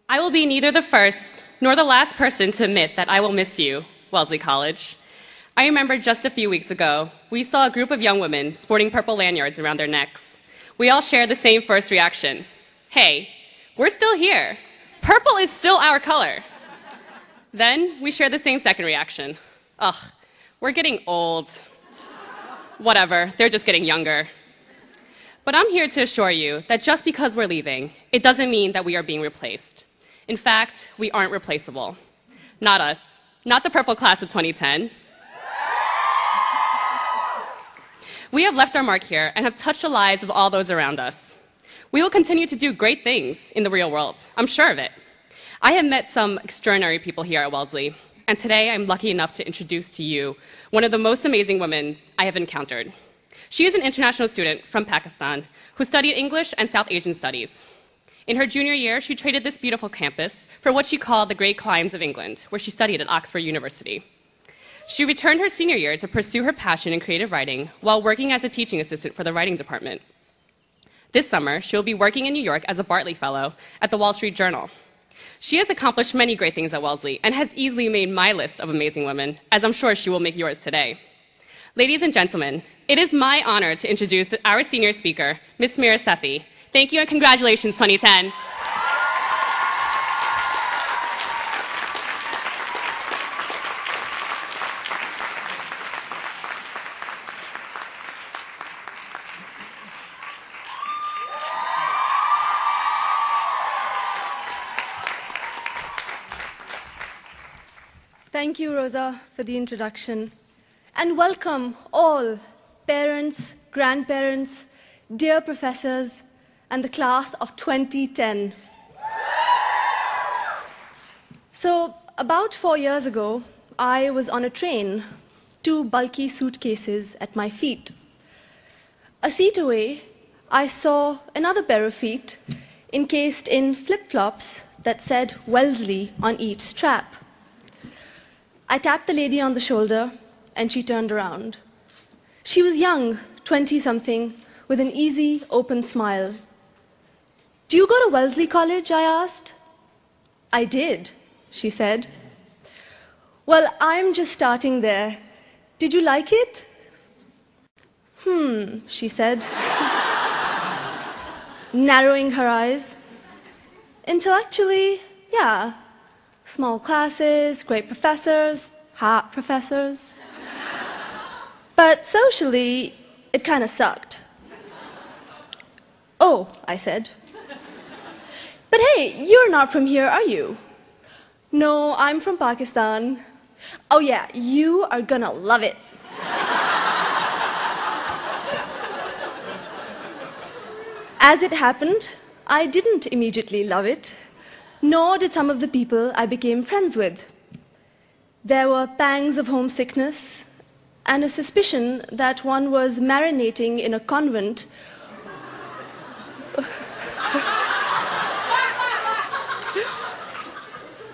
I will be neither the first nor the last person to admit that I will miss you, Wellesley College. I remember just a few weeks ago, we saw a group of young women sporting purple lanyards around their necks. We all shared the same first reaction. Hey, we're still here. Purple is still our color. Then we shared the same second reaction. Ugh, we're getting old. Whatever, they're just getting younger. But I'm here to assure you that just because we're leaving, it doesn't mean that we are being replaced. In fact, we aren't replaceable. Not us. Not the purple class of 2010. We have left our mark here and have touched the lives of all those around us. We will continue to do great things in the real world. I'm sure of it. I have met some extraordinary people here at Wellesley, and today I'm lucky enough to introduce to you one of the most amazing women I have encountered. She is an international student from Pakistan who studied English and South Asian studies. In her junior year, she traded this beautiful campus for what she called the Great Climes of England, where she studied at Oxford University. She returned her senior year to pursue her passion in creative writing while working as a teaching assistant for the writing department. This summer, she will be working in New York as a Bartley Fellow at the Wall Street Journal. She has accomplished many great things at Wellesley and has easily made my list of amazing women, as I'm sure she will make yours today. Ladies and gentlemen, it is my honor to introduce our senior speaker, Ms. Mira Sethi. Thank you and congratulations, 2010. Thank you, Rosa, for the introduction. And welcome all parents, grandparents, dear professors, and the class of 2010. So, about 4 years ago, I was on a train, 2 bulky suitcases at my feet. A seat away, I saw another pair of feet encased in flip-flops that said Wellesley on each strap. I tapped the lady on the shoulder, and she turned around. She was young, 20-something, with an easy, open smile. "Do you go to Wellesley College?" I asked. "I did," she said. "Well, I'm just starting there. Did you like it?" She said, narrowing her eyes. "Intellectually, yeah. Small classes, great professors, hot professors. But socially, it kind of sucked." "Oh," I said. "But hey, you're not from here, are you?" "No, I'm from Pakistan." "Oh yeah, you are gonna love it." As it happened, I didn't immediately love it, nor did some of the people I became friends with. There were pangs of homesickness and a suspicion that one was marinating in a convent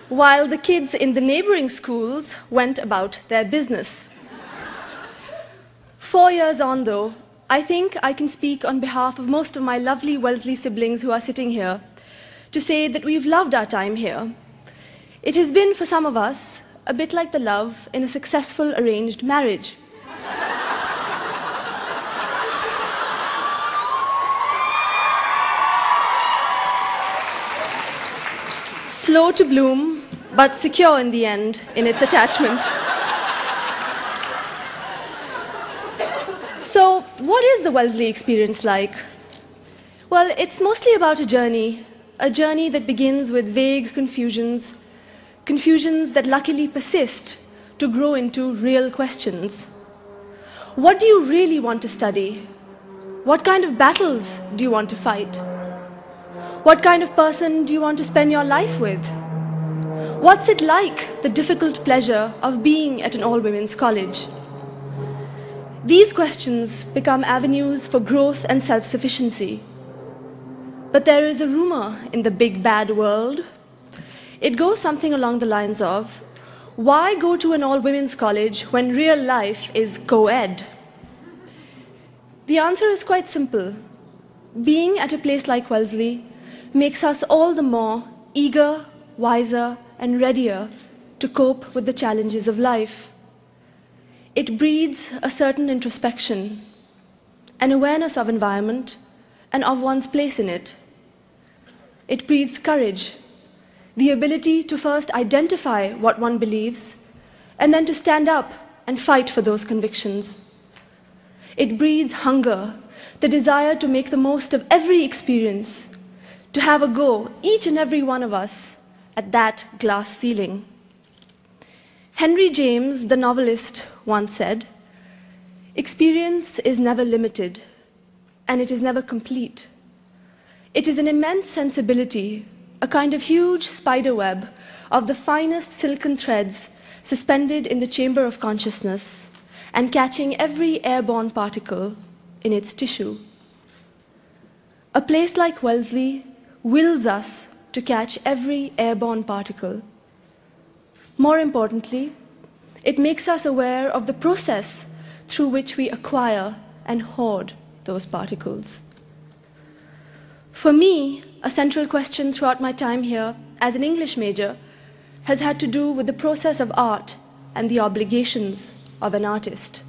while the kids in the neighboring schools went about their business. 4 years on, though, I think I can speak on behalf of most of my lovely Wellesley siblings who are sitting here to say that we've loved our time here. It has been, for some of us, a bit like the love in a successful arranged marriage. Slow to bloom, but secure in the end in its attachment. So, what is the Wellesley experience like? Well, it's mostly about a journey that begins with vague confusions that luckily persist to grow into real questions. What do you really want to study? What kind of battles do you want to fight? What kind of person do you want to spend your life with? What's it like, the difficult pleasure of being at an all-women's college? These questions become avenues for growth and self-sufficiency. But there is a rumor in the big bad world. It goes something along the lines of, why go to an all-women's college when real life is co-ed? The answer is quite simple. Being at a place like Wellesley makes us all the more eager, wiser, and readier to cope with the challenges of life. It breeds a certain introspection, an awareness of environment and of one's place in it. It breeds courage, the ability to first identify what one believes and then to stand up and fight for those convictions. It breeds hunger, the desire to make the most of every experience, to have a go, each and every one of us, at that glass ceiling. Henry James, the novelist, once said, "Experience is never limited, and it is never complete. It is an immense sensibility, a kind of huge spider web of the finest silken threads suspended in the chamber of consciousness and catching every airborne particle in its tissue." A place like Wellesley wills us to catch every airborne particle. More importantly, it makes us aware of the process through which we acquire and hoard those particles. For me, a central question throughout my time here as an English major has had to do with the process of art and the obligations of an artist.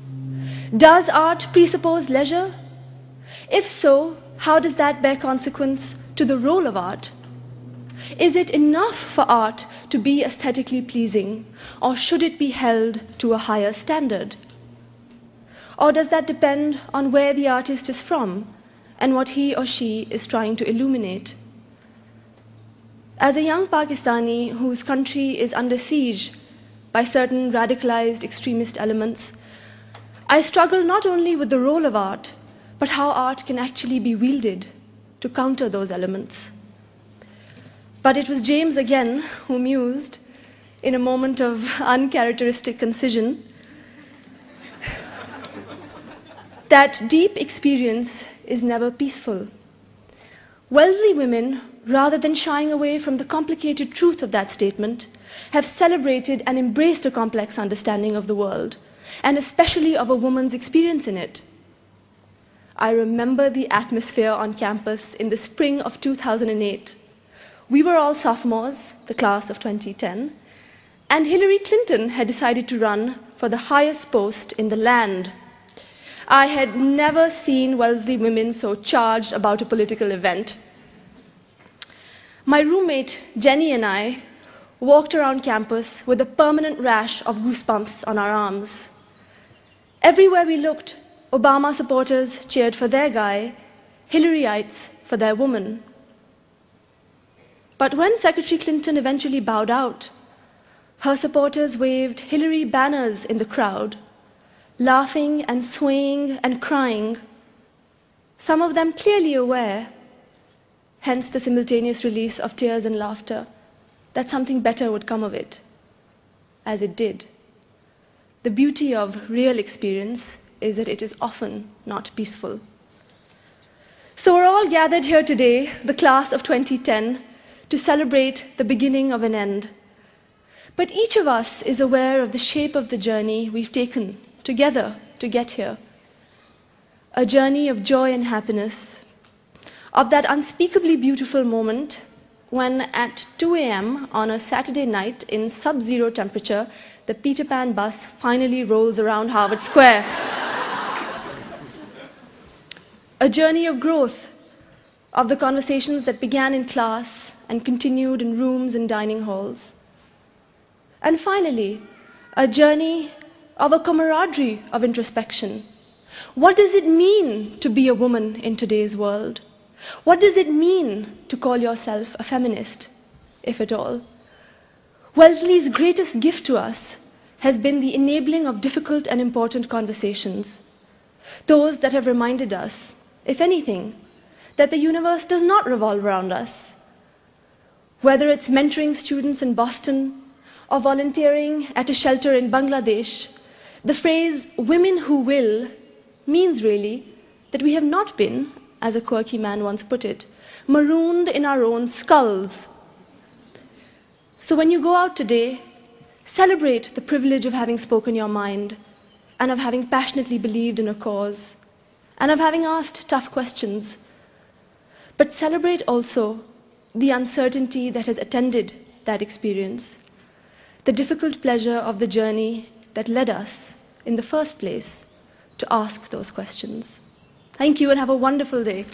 Does art presuppose leisure? If so, how does that bear consequence to the role of art? Is it enough for art to be aesthetically pleasing, or should it be held to a higher standard? Or does that depend on where the artist is from and what he or she is trying to illuminate? As a young Pakistani whose country is under siege by certain radicalized extremist elements, I struggle not only with the role of art, but how art can actually be wielded to counter those elements. But it was James again who mused, in a moment of uncharacteristic concision, that deep experience is never peaceful. Wellesley women, rather than shying away from the complicated truth of that statement, have celebrated and embraced a complex understanding of the world, and especially of a woman's experience in it. I remember the atmosphere on campus in the spring of 2008. We were all sophomores, the class of 2010, and Hillary Clinton had decided to run for the highest post in the land. I had never seen Wellesley women so charged about a political event. My roommate, Jenny, and I walked around campus with a permanent rash of goosebumps on our arms. Everywhere we looked, Obama supporters cheered for their guy, Hillaryites for their woman. But when Secretary Clinton eventually bowed out, her supporters waved Hillary banners in the crowd, laughing and swaying and crying, some of them clearly aware, hence the simultaneous release of tears and laughter, that something better would come of it, as it did. The beauty of real experience is that it is often not peaceful. So we're all gathered here today, the class of 2010, to celebrate the beginning of an end. But each of us is aware of the shape of the journey we've taken together to get here. A journey of joy and happiness, of that unspeakably beautiful moment when at 2 a.m. on a Saturday night in sub-zero temperature, the Peter Pan bus finally rolls around Harvard Square. A journey of growth, of the conversations that began in class and continued in rooms and dining halls. And finally, a journey of a camaraderie of introspection. What does it mean to be a woman in today's world? What does it mean to call yourself a feminist, if at all? Wellesley's greatest gift to us has been the enabling of difficult and important conversations, those that have reminded us, if anything, that the universe does not revolve around us. Whether it's mentoring students in Boston or volunteering at a shelter in Bangladesh, the phrase "women who will" means really that we have not been, as a quirky man once put it, marooned in our own skulls. So when you go out today, celebrate the privilege of having spoken your mind and of having passionately believed in a cause and of having asked tough questions. But celebrate also the uncertainty that has attended that experience, the difficult pleasure of the journey that led us, in the first place, to ask those questions. Thank you and have a wonderful day.